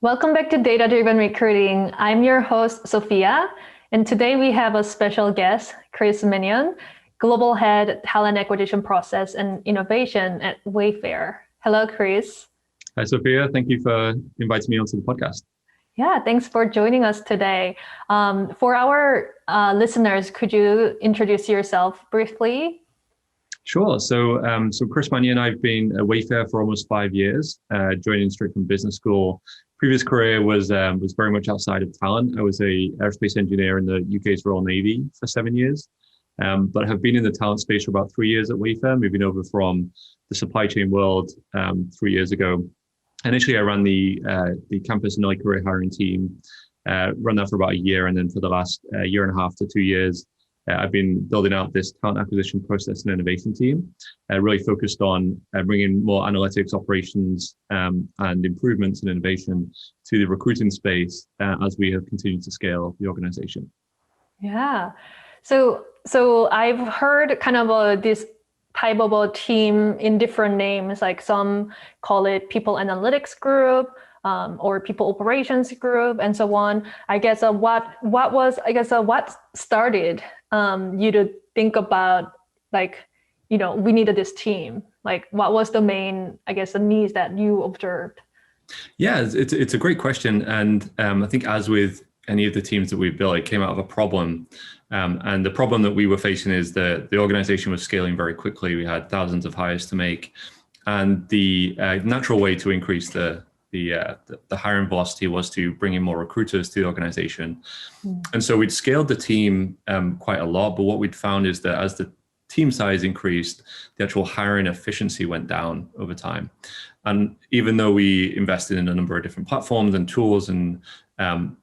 Welcome back to Data Driven Recruiting. I'm your host, Sophia, and today we have a special guest, Chris Mannion, Global Head, Talent Acquisition Process and Innovation at Wayfair. Hello, Chris. Hi, Sophia. Thank you for inviting me onto the podcast. Yeah, thanks for joining us today. For our listeners, could you introduce yourself briefly? Sure. So Chris Mannion, I've been at Wayfair for almost 5 years, joining straight from business school. Previous career was very much outside of talent. I was a aerospace engineer in the UK's Royal Navy for 7 years, but have been in the talent space for about 3 years at Wayfair, moving over from the supply chain world 3 years ago. Initially, I ran the campus and early career hiring team, run that for about a year, and then for the last year and a half to 2 years, I've been building out this talent acquisition process and innovation team, really focused on bringing more analytics, operations, and improvements and innovation to the recruiting space as we have continued to scale the organization. Yeah. So I've heard kind of this type of a team in different names, like some call it people analytics group, or people operations group, and so on. I guess what started you to think about, like, we needed this team? Like, what was the main, the needs that you observed? Yeah, it's a great question, and I think as with any of the teams that we've built, it came out of a problem. And the problem that we were facing is that the organization was scaling very quickly. We had thousands of hires to make, and the natural way to increase the hiring velocity was to bring in more recruiters to the organization. And so we'd scaled the team quite a lot, but what we'd found is that as the team size increased, the actual hiring efficiency went down over time. And even though we invested in a number of different platforms and tools and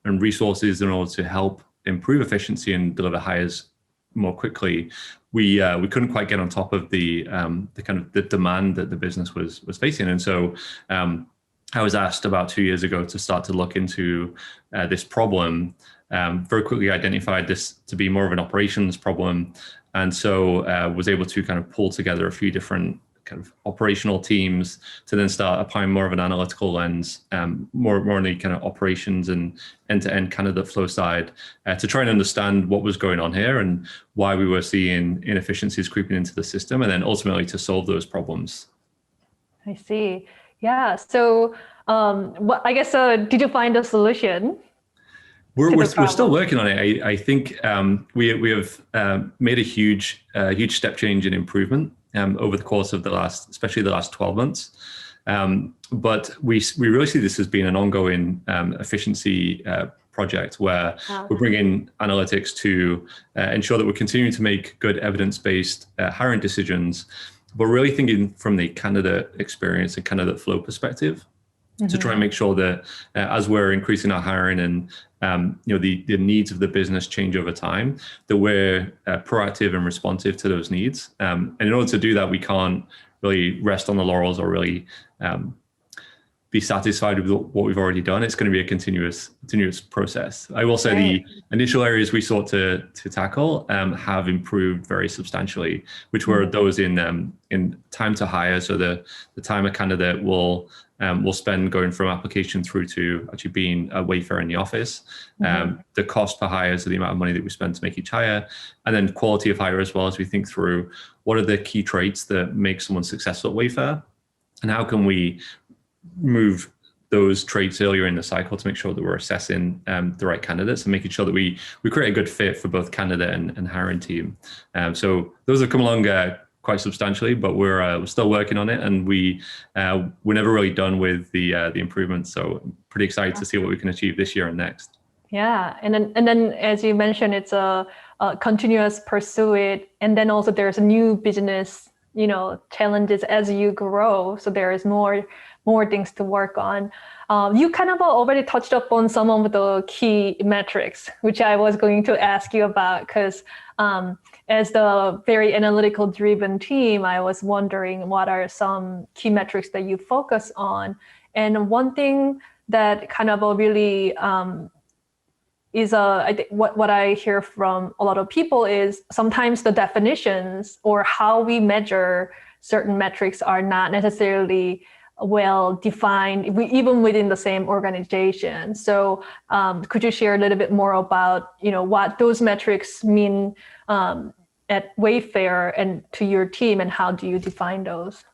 resources in order to help improve efficiency and deliver hires more quickly, we couldn't quite get on top of the kind of the demand that the business was facing. And so I was asked about 2 years ago to start to look into this problem. Very quickly identified this to be more of an operations problem, and so was able to kind of pull together a few different kind of operational teams to then start applying more of an analytical lens, more on the kind of operations and end-to-end candidate flow side, to try and understand what was going on here and why we were seeing inefficiencies creeping into the system, and then ultimately to solve those problems. I see. Yeah. So, did you find a solution? We're still working on it. I think we have made a huge step change in improvement over the course of especially the last 12 months. But we really see this as being an ongoing efficiency project where we're bringing analytics to ensure that we're continuing to make good evidence-based hiring decisions, but really thinking from the candidate experience and candidate flow perspective, to try and make sure that as we're increasing our hiring and the needs of the business change over time, that we're proactive and responsive to those needs. And in order to do that, we can't really rest on the laurels or really be satisfied with what we've already done. It's going to be a continuous process. I will say the initial areas we sought to tackle have improved very substantially, which were those in time to hire. So the time a candidate will spend going from application through to actually being a Wayfair in the office, the cost per hire, so the amount of money that we spend to make each hire, and then quality of hire as well, as we think through what are the key traits that make someone successful at Wayfair, and how can we move those traits earlier in the cycle to make sure that we're assessing the right candidates and making sure that we create a good fit for both candidate and hiring team. So those have come along quite substantially, but we're still working on it, and we're never really done with the improvements. So I'm pretty excited to see what we can achieve this year and next. Yeah, and then as you mentioned, it's a continuous pursuit, and then also there's a new business, challenges as you grow. So there is more things to work on. You kind of already touched upon some of the key metrics, which I was going to ask you about, because as the very analytical driven team, I was wondering what are some key metrics that you focus on. And one thing that kind of really is I think what I hear from a lot of people is sometimes the definitions or how we measure certain metrics are not necessarily well defined, even within the same organization. So could you share a little bit more about, what those metrics mean at Wayfair and to your team, and how do you define those?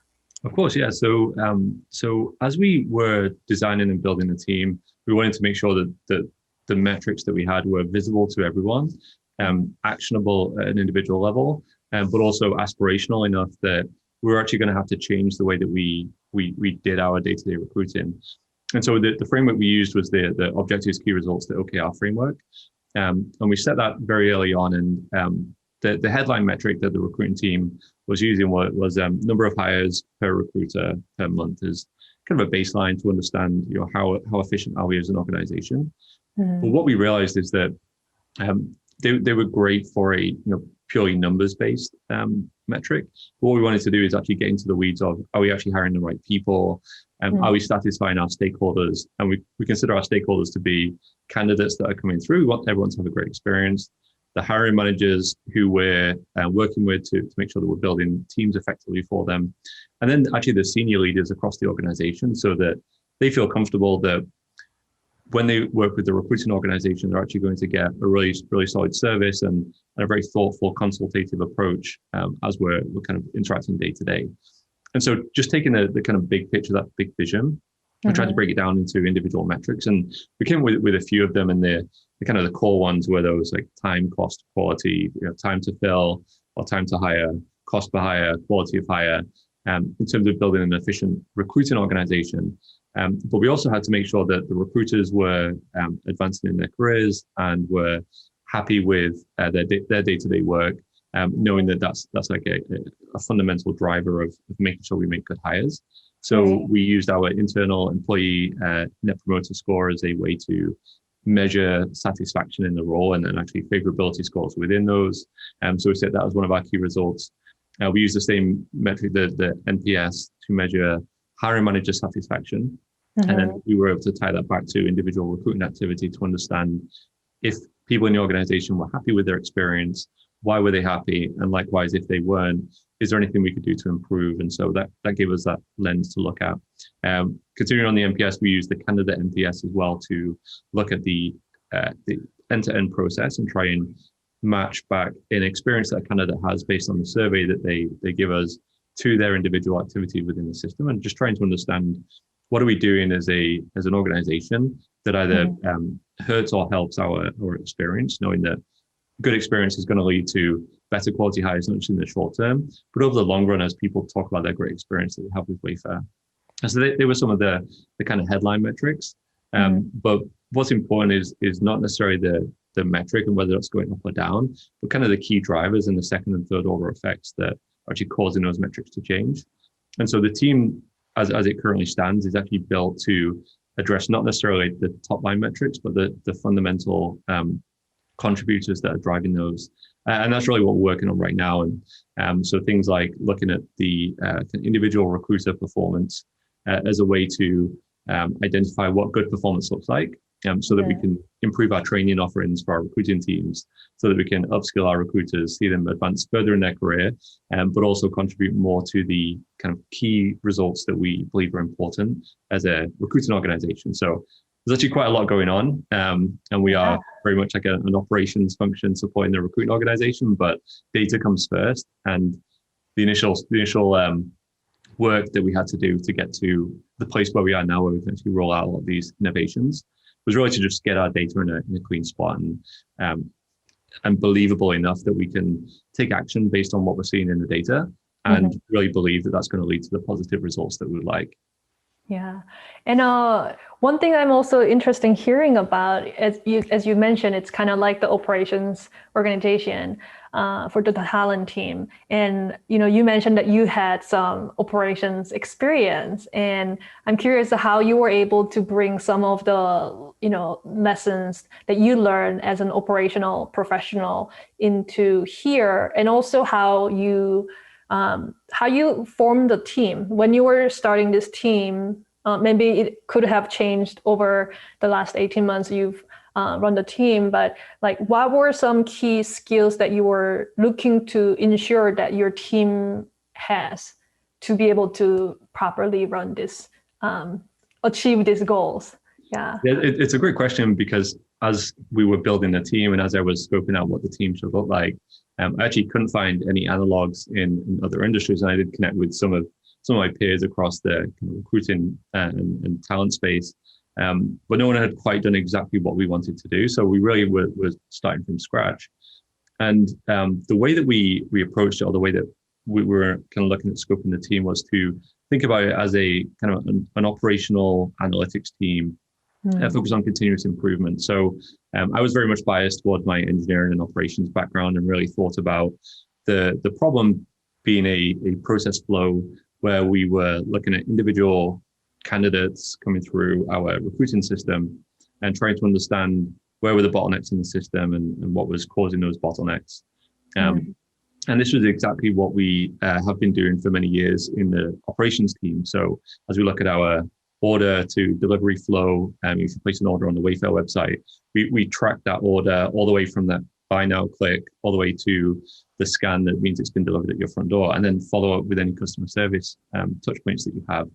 Of course, yeah. So as we were designing and building the team, we wanted to make sure that the metrics that we had were visible to everyone, actionable at an individual level, but also aspirational enough that we were actually going to have to change the way that we did our day-to-day recruiting. And so the framework we used was the objectives, key results, the OKR framework. And we set that very early on. And the headline metric that the recruiting team was using was number of hires per recruiter per month as kind of a baseline to understand, how efficient are we as an organization. But what we realized is that they were great for a purely numbers-based metric. But what we wanted to do is actually get into the weeds of, are we actually hiring the right people? Are we satisfying our stakeholders? And we consider our stakeholders to be candidates that are coming through. We want everyone to have a great experience. The hiring managers who we're working with to make sure that we're building teams effectively for them. And then actually the senior leaders across the organization, so that they feel comfortable that when they work with the recruiting organization, they're actually going to get a really, really solid service and a very thoughtful, consultative approach as we're kind of interacting day to day. And so just taking the kind of big picture, that big vision, we tried to break it down into individual metrics, and we came with a few of them. And the kind of the core ones were those like time, cost, quality, time to fill or time to hire, cost per hire, quality of hire, in terms of building an efficient recruiting organization. But we also had to make sure that the recruiters were advancing in their careers and were happy with their day-to-day work, knowing that that's like a fundamental driver of making sure we make good hires. So we used our internal employee net promoter score as a way to measure satisfaction in the role, and then actually favorability scores within those. So we set that as one of our key results. We use the same metric, the NPS, to measure hiring manager satisfaction. And then we were able to tie that back to individual recruiting activity to understand if people in the organization were happy with their experience, why were they happy? And likewise, if they weren't, is there anything we could do to improve? And so that gave us that lens to look at. Continuing on the NPS, we use the candidate NPS as well to look at the end-to-end process and try and match back an experience that a candidate has based on the survey that they give us to their individual activity within the system, and just trying to understand what are we doing as an organization that either hurts or helps our experience, knowing that good experience is going to lead to better quality hires, not just in the short term, but over the long run as people talk about their great experience that they have with Wayfair. And so they were some of the kind of headline metrics. But what's important is not necessarily the metric and whether it's going up or down, but kind of the key drivers and the second and third order effects that are actually causing those metrics to change. And so the team, as it currently stands, is actually built to address not necessarily the top line metrics, but the fundamental contributors that are driving those. And that's really what we're working on right now. And so things like looking at the individual recruiter performance as a way to identify what good performance looks like, so that we can improve our training offerings for our recruiting teams, so that we can upskill our recruiters, see them advance further in their career, but also contribute more to the kind of key results that we believe are important as a recruiting organization. So there's actually quite a lot going on, and we are very much like an operations function supporting the recruiting organization, but data comes first. And the initial work that we had to do to get to the place where we are now, where we can actually roll out all of these innovations, was really to just get our data in a clean spot and believable enough that we can take action based on what we're seeing in the data, and really believe that that's going to lead to the positive results that we would like. Yeah. And one thing I'm also interested in hearing about, as you mentioned, it's kind of like the operations organization for the talent team. And, you mentioned that you had some operations experience, and I'm curious how you were able to bring some of the, lessons that you learned as an operational professional into here, and also how you formed the team. When you were starting this team, maybe it could have changed over the last 18 months you've run the team, but like, what were some key skills that you were looking to ensure that your team has to be able to properly run this achieve these goals? Yeah. It's a great question, because as we were building the team and as I was scoping out what the team should look like, I actually couldn't find any analogs in other industries. And I did connect with some of my peers across the kind of recruiting and talent space. But no one had quite done exactly what we wanted to do. So we really were starting from scratch. And the way that we approached it, or the way that we were kind of looking at scoping the team, was to think about it as a kind of an operational analytics team focused on continuous improvement. So I was very much biased toward my engineering and operations background, and really thought about the problem being a process flow where we were looking at individual candidates coming through our recruiting system and trying to understand where were the bottlenecks in the system and what was causing those bottlenecks. And this was exactly what we have been doing for many years in the operations team. So as we look at our order to delivery flow, if you place an order on the Wayfair website, we track that order all the way from that buy now click all the way to the scan that means it's been delivered at your front door, and then follow up with any customer service touch points that you have.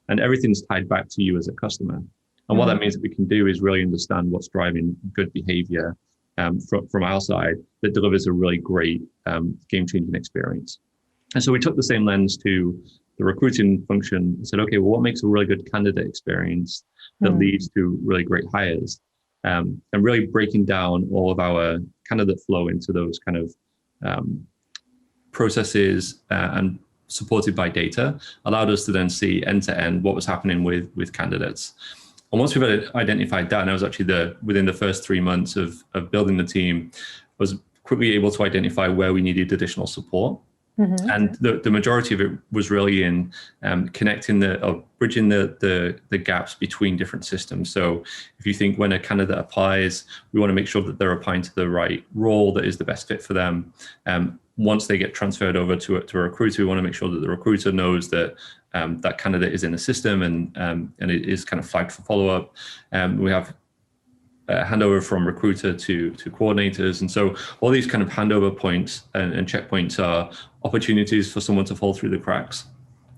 And everything's tied back to you as a customer. And what that means that we can do is really understand what's driving good behavior from our side that delivers a really great game-changing experience. And so we took the same lens to the recruiting function and said, okay, well, what makes a really good candidate experience that leads to really great hires? And really breaking down all of our candidate flow into those kind of processes and supported by data allowed us to then see end to end what was happening with candidates. And once we've identified that, and I was actually within the first 3 months of building the team, was quickly able to identify where we needed additional support. And the majority of it was really in connecting bridging the gaps between different systems. So if you think when a candidate applies, we want to make sure that they're applying to the right role that is the best fit for them. Once they get transferred over to a recruiter, we want to make sure that the recruiter knows that that candidate is in the system and it is kind of flagged for follow-up. We have handover from recruiter to coordinators. And so all these kind of handover points and checkpoints are opportunities for someone to fall through the cracks.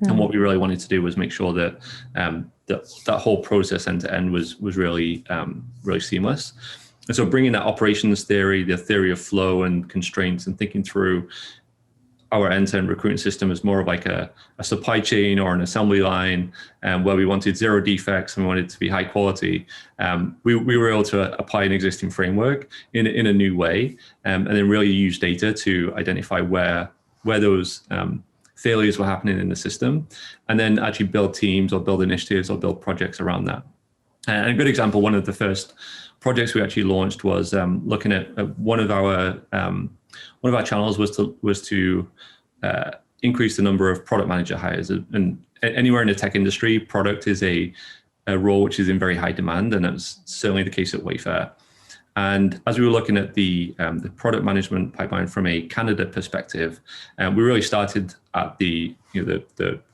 And what we really wanted to do was make sure that that whole process end to end was really seamless. And so bringing that operations theory, the theory of flow and constraints, and thinking through our end-to-end recruiting system as more of like a supply chain or an assembly line, where we wanted zero defects and we wanted it to be high quality. We were able to apply an existing framework in a new way, and then really use data to identify where those failures were happening in the system, and then actually build teams or build initiatives or build projects around that. And a good example, one of the first projects we actually launched was looking at one of our channels was to increase the number of product manager hires. And anywhere in the tech industry, product is a role which is in very high demand, and that's certainly the case at Wayfair. And as we were looking at the product management pipeline from a candidate perspective, we really started at the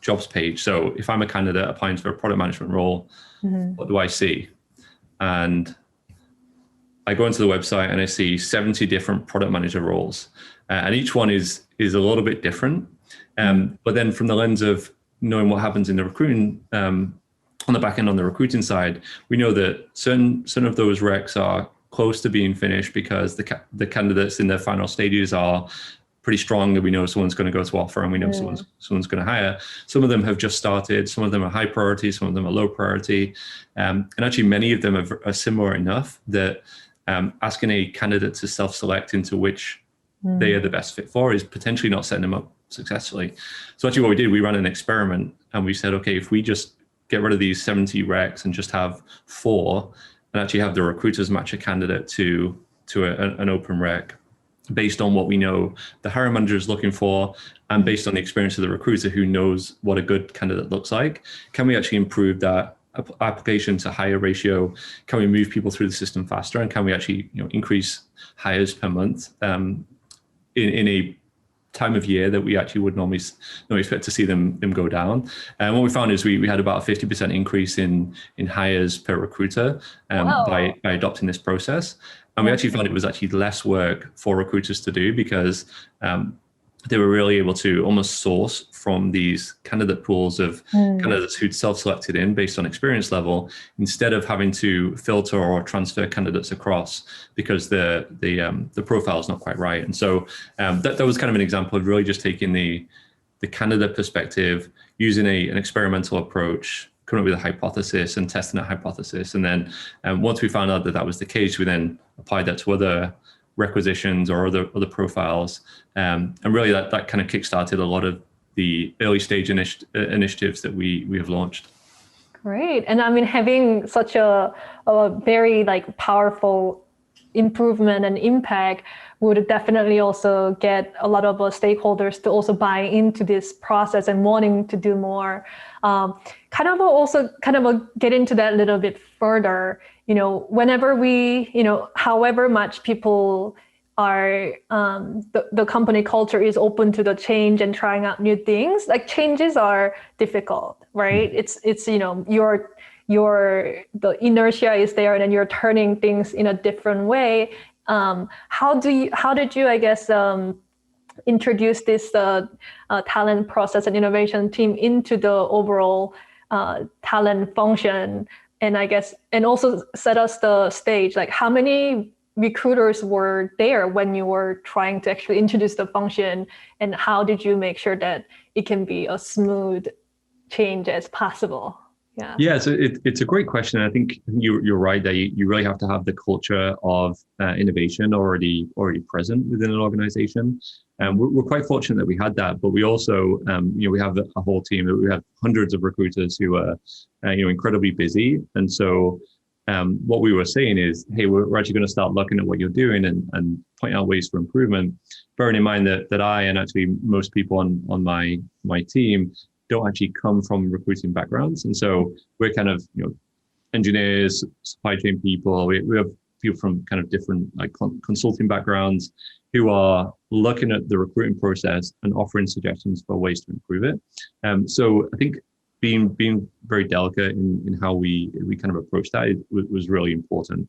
jobs page. So if I'm a candidate applying for a product management role, what do I see? And I go into the website and I see 70 different product manager roles, and each one is a little bit different. But then from the lens of knowing what happens in the recruiting, on the back end on the recruiting side, we know that certain of those recs are close to being finished because the candidates in their final stages are pretty strong, and we know someone's going to go to offer, and we know someone's going to hire. Some of them have just started, some of them are high priority, some of them are low priority, and actually many of them are similar enough that asking a candidate to self-select into which they are the best fit for is potentially not setting them up successfully. So actually what we did, we ran an experiment, and we said, okay, if we just get rid of these 70 recs and just have 4, and actually have the recruiters match a candidate to an open rec based on what we know the hiring manager is looking for, and based on the experience of the recruiter who knows what a good candidate looks like, can we actually improve that application to hire ratio? Can we move people through the system faster? And can we actually increase hires per month in a time of year that we actually would normally expect to see them go down? And what we found is we had about a 50% increase in hires per recruiter by adopting this process. And we actually found it was actually less work for recruiters to do, because they were really able to almost source from these candidate pools of candidates who'd self-selected in based on experience level, instead of having to filter or transfer candidates across because the profile is not quite right. And so that was kind of an example of really just taking the candidate perspective, using an experimental approach, coming up with a hypothesis and testing that hypothesis. And then once we found out that that was the case, we then applied that to other requisitions or other profiles, and really that kind of kickstarted a lot of the early stage initiatives that we have launched. Great. And I mean, having such a very like powerful improvement and impact would definitely also get a lot of stakeholders to also buy into this process and wanting to do more. Kind of get into that a little bit further. Whenever we, however much people are, the company culture is open to the change and trying out new things, like changes are difficult, right? It's the inertia is there and then you're turning things in a different way. How did you, I guess, introduce this talent process and innovation team into the overall talent function? And I guess, and also set us the stage, like how many recruiters were there when you were trying to actually introduce the function, and how did you make sure that it can be a smooth change as possible? Yeah, so it's a great question. I think you're right that you really have to have the culture of innovation already present within an organization. And we're quite fortunate that we had that, but we also, we have a whole team that we have hundreds of recruiters who are, incredibly busy. And so what we were saying is, hey, we're actually going to start looking at what you're doing and point out ways for improvement, bearing in mind that I, and actually most people on my team, don't actually come from recruiting backgrounds. And so we're kind of, engineers, supply chain people, we have people from kind of different like consulting backgrounds who are looking at the recruiting process and offering suggestions for ways to improve it. So I think being very delicate in how we kind of approach that was really important.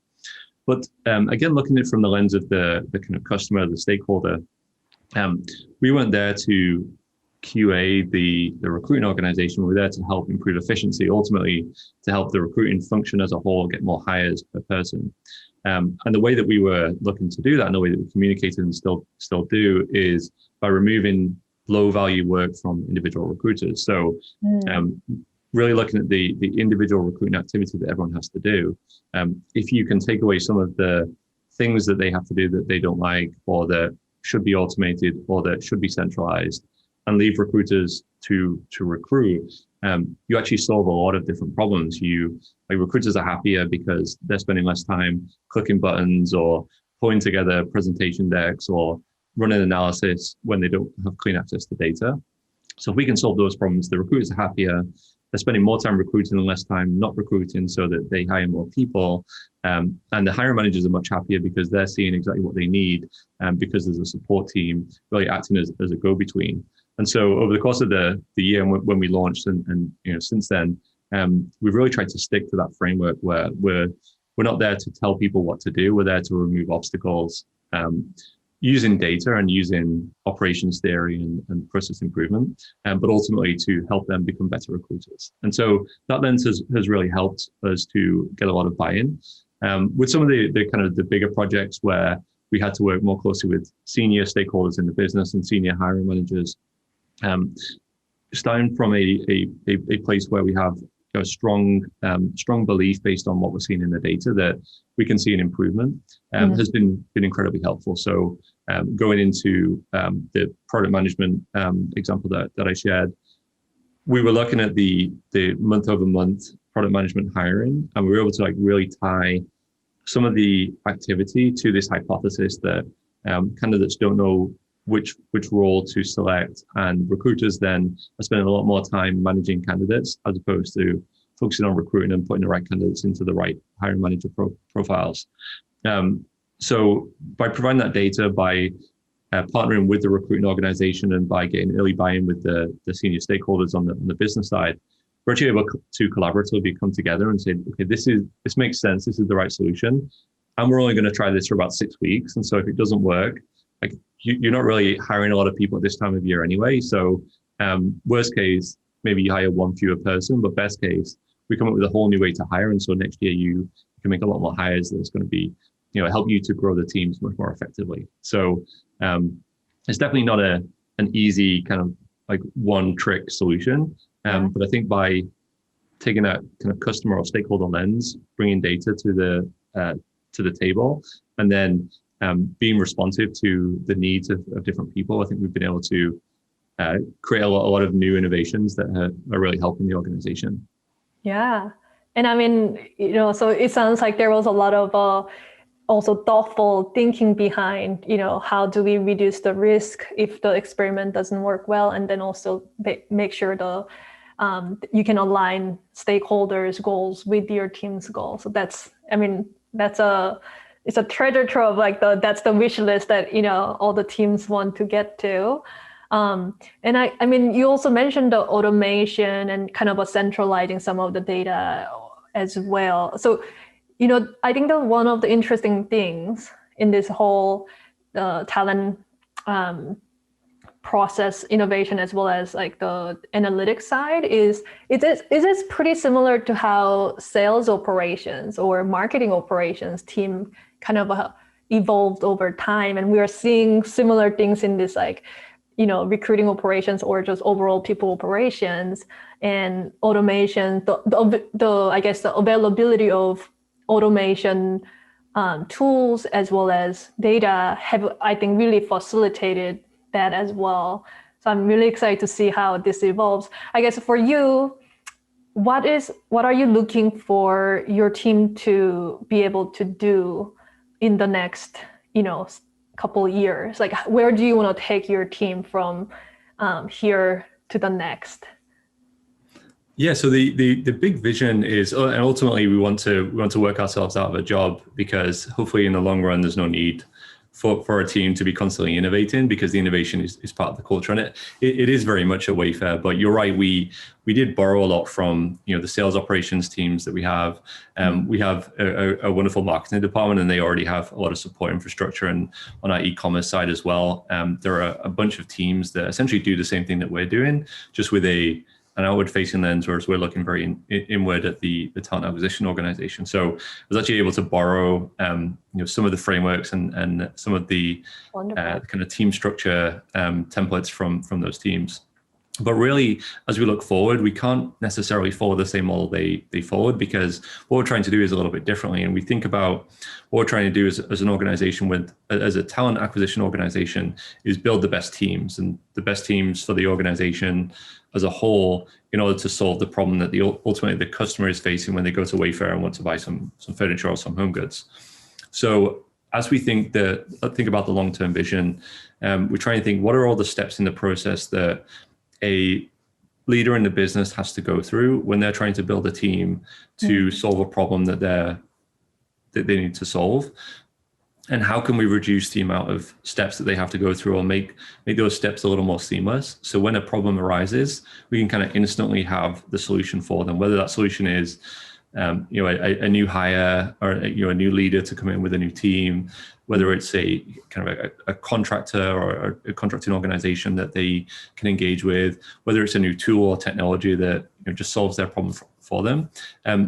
But again, looking at it from the lens of the kind of customer, the stakeholder, we weren't there to QA the recruiting organization. We're there to help improve efficiency, ultimately to help the recruiting function as a whole get more hires per person. And the way that we were looking to do that, and the way that we communicated and still do, is by removing low value work from individual recruiters. So really looking at the individual recruiting activity that everyone has to do. If you can take away some of the things that they have to do that they don't like, or that should be automated, or that should be centralized, and leave recruiters to recruit, you actually solve a lot of different problems. Recruiters are happier because they're spending less time clicking buttons or pulling together presentation decks or running analysis when they don't have clean access to data. So if we can solve those problems, the recruiters are happier. They're spending more time recruiting and less time not recruiting, so that they hire more people. And the hiring managers are much happier because they're seeing exactly what they need, because there's a support team really acting as a go-between. And so over the course of the year when we launched and since then, we've really tried to stick to that framework where we're not there to tell people what to do. We're there to remove obstacles, using data and using operations theory and process improvement, but ultimately to help them become better recruiters. And so that lens has really helped us to get a lot of buy-in. With some of the kind of the bigger projects where we had to work more closely with senior stakeholders in the business and senior hiring managers, starting from a place where we have a strong belief based on what we're seeing in the data that we can see an improvement, has been incredibly helpful. So going into the product management example that I shared, we were looking at the month over month product management hiring, and we were able to really tie some of the activity to this hypothesis that candidates don't know which role to select, and recruiters then are spending a lot more time managing candidates as opposed to focusing on recruiting and putting the right candidates into the right hiring manager profiles. So by providing that data, by partnering with the recruiting organization, and by getting early buy-in with the senior stakeholders on the business side, we're actually able to collaboratively come together and say, okay, this makes sense, this is the right solution, and we're only going to try this for about 6 weeks. And so if it doesn't work, you're not really hiring a lot of people at this time of year anyway. So worst case, maybe you hire one fewer person, but best case, we come up with a whole new way to hire. And so next year you can make a lot more hires that's going to be, help you to grow the teams much more effectively. So it's definitely not an easy kind of like one trick solution. But I think by taking that kind of customer or stakeholder lens, bringing data to the table, and then being responsive to the needs of different people, I think we've been able to create a lot of new innovations that are really helping the organization. Yeah. And I mean, so it sounds like there was a lot of also thoughtful thinking behind, how do we reduce the risk if the experiment doesn't work well, and then also make sure you can align stakeholders' goals with your team's goals. So it's a treasure trove, like that's the wish list that all the teams want to get to. And I mean, you also mentioned the automation and kind of centralizing some of the data as well. So, I think that one of the interesting things in this whole talent process innovation, as well as like the analytics side, is this pretty similar to how sales operations or marketing operations team kind of evolved over time, and we are seeing similar things in this like recruiting operations or just overall people operations and automation. I guess the availability of automation tools as well as data have, I think, really facilitated that as well. So I'm really excited to see how this evolves. I guess for you, what are you looking for your team to be able to do in the next, couple years? Like, where do you want to take your team from here to the next? Yeah, so the big vision is, and ultimately we want to work ourselves out of a job, because hopefully in the long run there's no need for a team to be constantly innovating, because the innovation is part of the culture. And it is very much a Wayfair, but you're right, we did borrow a lot from the sales operations teams that we have. We have a wonderful marketing department, and they already have a lot of support infrastructure, and on our e-commerce side as well. There are a bunch of teams that essentially do the same thing that we're doing, just with an outward-facing lens, whereas we're looking very inward at the talent acquisition organization. So I was actually able to borrow, some of the frameworks and some of the kind of team structure templates from those teams. But really, as we look forward, we can't necessarily follow the same model they followed, because what we're trying to do is a little bit differently. And we think about what we're trying to do as an organization, as a talent acquisition organization, is build the best teams, and the best teams for the organization as a whole, in order to solve the problem that ultimately the customer is facing when they go to Wayfair and want to buy some furniture or some home goods. So as we think about the long-term vision, we're trying to think, what are all the steps in the process that a leader in the business has to go through when they're trying to build a team to solve a problem that they need to solve, and how can we reduce the amount of steps that they have to go through, or make those steps a little more seamless, so when a problem arises, we can kind of instantly have the solution for them, whether that solution is a new hire, or a new leader to come in with a new team, whether it's a kind of a contractor or a contracting organization that they can engage with, whether it's a new tool or technology that just solves their problem for them.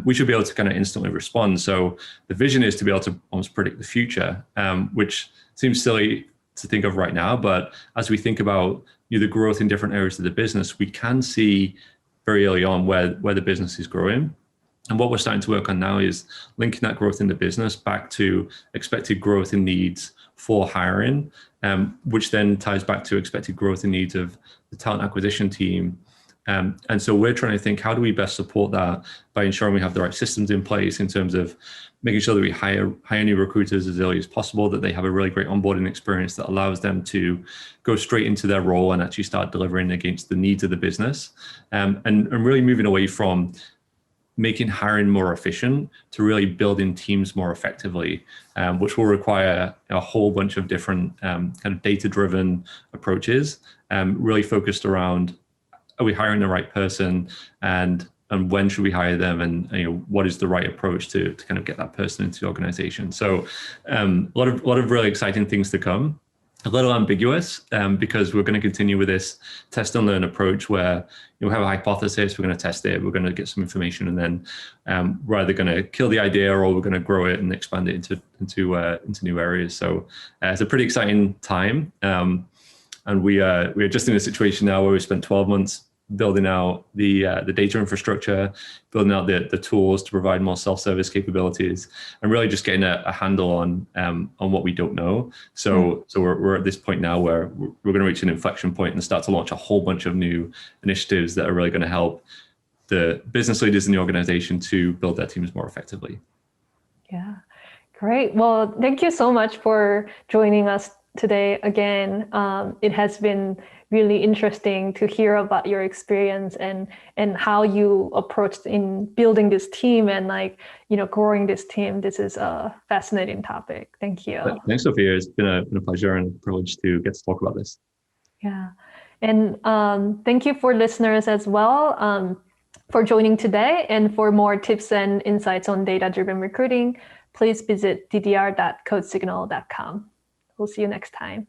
We should be able to kind of instantly respond. So the vision is to be able to almost predict the future, which seems silly to think of right now, but as we think about the growth in different areas of the business, we can see very early on where the business is growing. And what we're starting to work on now is linking that growth in the business back to expected growth in needs for hiring, which then ties back to expected growth in needs of the talent acquisition team. And so we're trying to think, how do we best support that by ensuring we have the right systems in place in terms of making sure that we hire new recruiters as early as possible, that they have a really great onboarding experience that allows them to go straight into their role and actually start delivering against the needs of the business, and really moving away from making hiring more efficient to really building teams more effectively, which will require a whole bunch of different kind of data-driven approaches, really focused around, are we hiring the right person, and when should we hire them, and what is the right approach to kind of get that person into the organization. So a lot of really exciting things to come. a little ambiguous because we're going to continue with this test and learn approach where we have a hypothesis, we're going to test it, we're going to get some information, and then we're either going to kill the idea or we're going to grow it and expand it into new areas. So it's a pretty exciting time, and we are just in a situation now where we spent 12 months building out the data infrastructure, building out the tools to provide more self-service capabilities, and really just getting a handle on what we don't know. So we're at this point now where we're going to reach an inflection point and start to launch a whole bunch of new initiatives that are really going to help the business leaders in the organization to build their teams more effectively. Yeah, great. Well, thank you so much for joining us today again. It has been really interesting to hear about your experience and how you approached in building this team and growing this team. This is a fascinating topic. Thank you. Thanks, Sophia. It's been a pleasure and a privilege to get to talk about this. Yeah. And thank you for listeners as well for joining today. And for more tips and insights on data-driven recruiting, please visit ddr.codesignal.com. We'll see you next time.